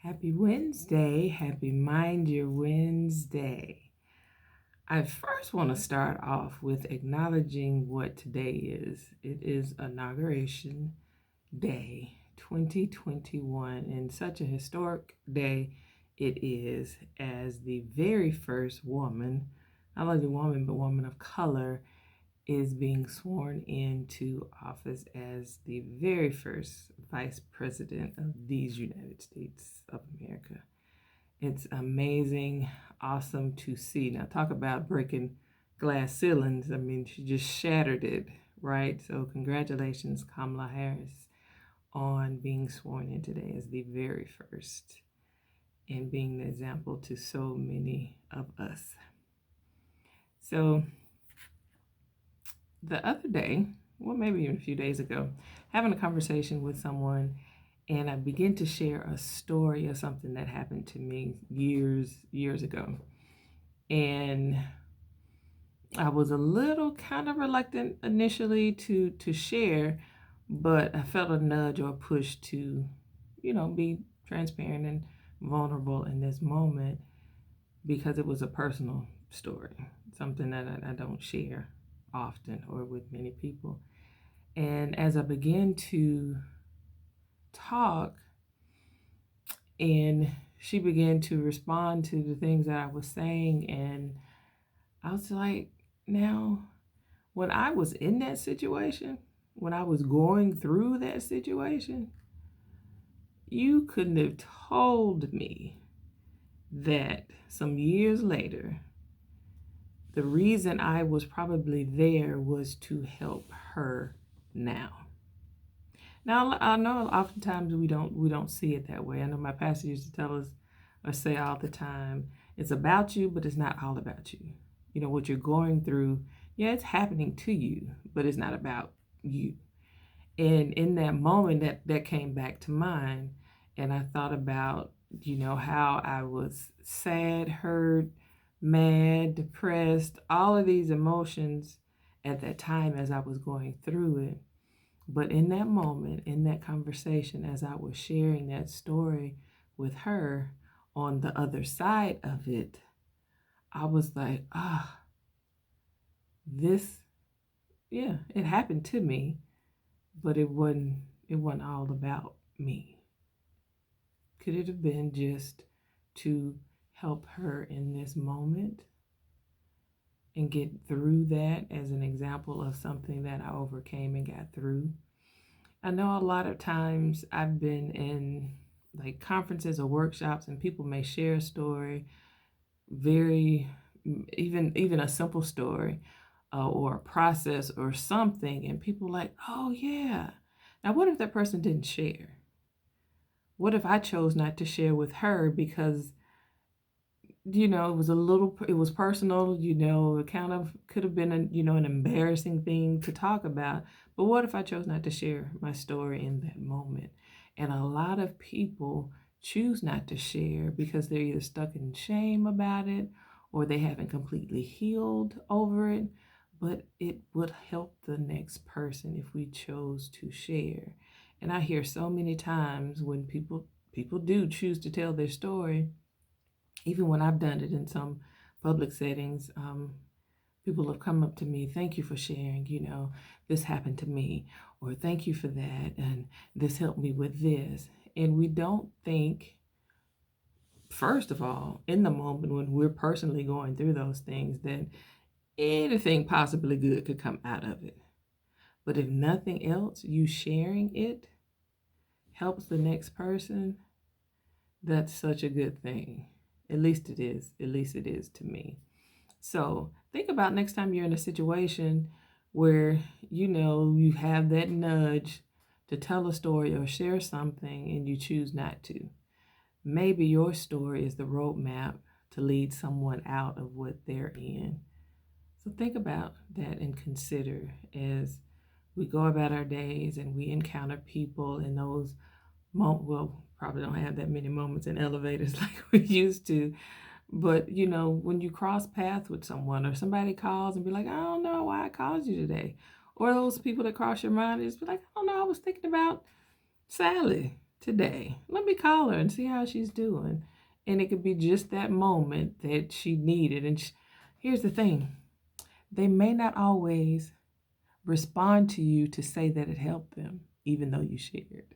Happy Wednesday. Happy Mind Your Wednesday. I first want to start off with acknowledging what today is. It is Inauguration Day 2021, and such a historic day it is, as the very first woman, not only woman, but woman of color, is being sworn into office as the very first vice president of these United States of America. It's amazing, awesome to see. Now, talk about breaking glass ceilings. I mean, she just shattered it, right? So, congratulations, Kamala Harris, on being sworn in today as the very first and being the example to so many of us. So, the other day, well, maybe even a few days ago, having a conversation with someone, and I began to share a story of something that happened to me years ago. And I was a little kind of reluctant initially to share, but I felt a nudge or a push to, be transparent and vulnerable in this moment because it was a personal story, something that I don't share often or with many people. And as I began to talk, and she began to respond to the things that I was saying, and I was like, now, when I was in that situation, when I was going through that situation, you couldn't have told me that some years later, the reason I was probably there was to help her now. Now I know oftentimes we don't see it that way. I know my pastor used to tell us or say all the time, it's about you, but it's not all about you. You know what you're going through, yeah, it's happening to you, but it's not about you. And in that moment that came back to mind, and I thought about, how I was sad, hurt, mad, depressed, all of these emotions at that time as I was going through it. But in that moment, in that conversation, as I was sharing that story with her, on the other side of it, I was like, this, yeah, it happened to me, but it wasn't all about me. Could it have been just to help her in this moment and get through that as an example of something that I overcame and got through? I know a lot of times I've been in like conferences or workshops, and people may share a story, very even a simple story, or a process or something, and people like, oh yeah. Now, what if that person didn't share? What if I chose not to share with her because it was personal, it kind of could have been an embarrassing thing to talk about. But what if I chose not to share my story in that moment? And a lot of people choose not to share because they're either stuck in shame about it or they haven't completely healed over it. But it would help the next person if we chose to share. And I hear so many times when people do choose to tell their story, even when I've done it in some public settings, people have come up to me, thank you for sharing, this happened to me, or thank you for that, and this helped me with this. And we don't think, first of all, in the moment when we're personally going through those things, that anything possibly good could come out of it. But if nothing else, you sharing it helps the next person, that's such a good thing. At least it is. At least it is to me. So think about next time you're in a situation where you have that nudge to tell a story or share something and you choose not to. Maybe your story is the roadmap to lead someone out of what they're in. So think about that and consider as we go about our days and we encounter people in those probably don't have that many moments in elevators like we used to. But when you cross paths with someone or somebody calls and be like, I don't know why I called you today. Or those people that cross your mind is be like, I don't know, I was thinking about Sally today. Let me call her and see how she's doing. And it could be just that moment that she needed. And here's the thing, they may not always respond to you to say that it helped them, even though you shared.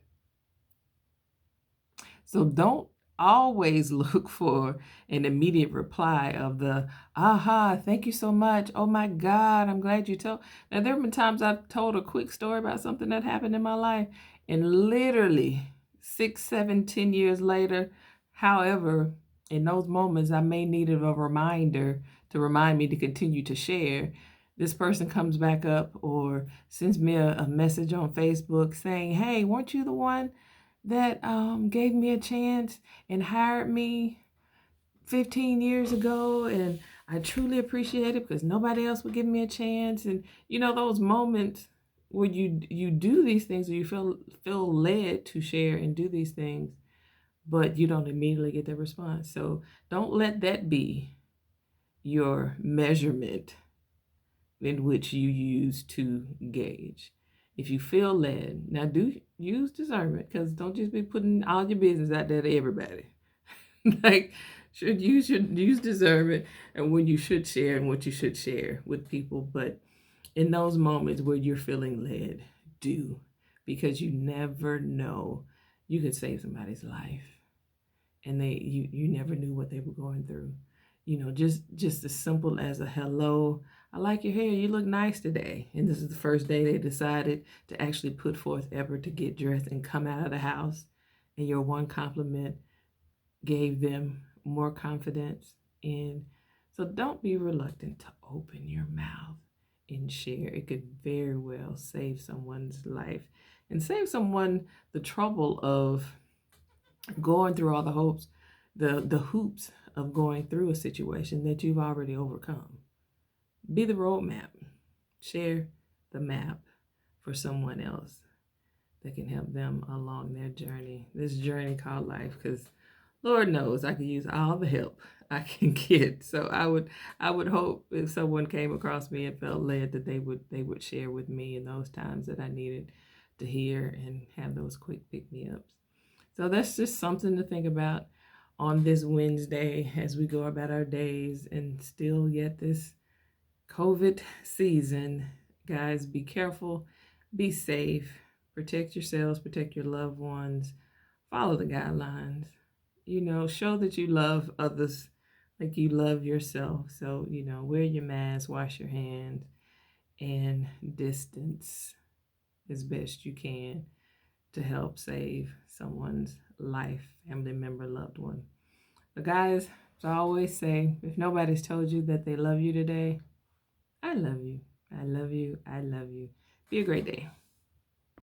So don't always look for an immediate reply of the, aha, thank you so much. Oh my God, I'm glad you told. Now, there have been times I've told a quick story about something that happened in my life, and literally 6, 7, 10 years later, however, in those moments, I may need a reminder to remind me to continue to share. This person comes back up or sends me a message on Facebook saying, hey, weren't you the one that gave me a chance and hired me 15 years ago? And I truly appreciate it because nobody else would give me a chance. And those moments where you do these things, or you feel led to share and do these things, but you don't immediately get the response. So don't let that be your measurement in which you use to gauge. If you feel led, now do use discernment, because don't just be putting all your business out there to everybody. Like, you should use discernment and when you should share and what you should share with people. But in those moments where you're feeling led, do, because you never know. You could save somebody's life, and you never knew what they were going through. Just as simple as a hello, I like your hair, you look nice today. And this is the first day they decided to actually put forth effort to get dressed and come out of the house, and your one compliment gave them more confidence. And so don't be reluctant to open your mouth and share. It could very well save someone's life and save someone the trouble of going through all the hoops of going through a situation that you've already overcome. Be the roadmap. Share the map for someone else that can help them along their journey, this journey called life, because Lord knows I could use all the help I can get. So I would hope if someone came across me and felt led that they would share with me in those times that I needed to hear and have those quick pick-me-ups. So that's just something to think about on this Wednesday as we go about our days and still yet this COVID season. Guys, be careful, be safe, protect yourselves, protect your loved ones, follow the guidelines. Show that you love others like you love yourself. So, wear your mask, wash your hands, and distance as best you can to help save someone's life, family member, loved one. But guys, as I always say, if nobody's told you that they love you today, I love you. I love you. I love you. Be a great day.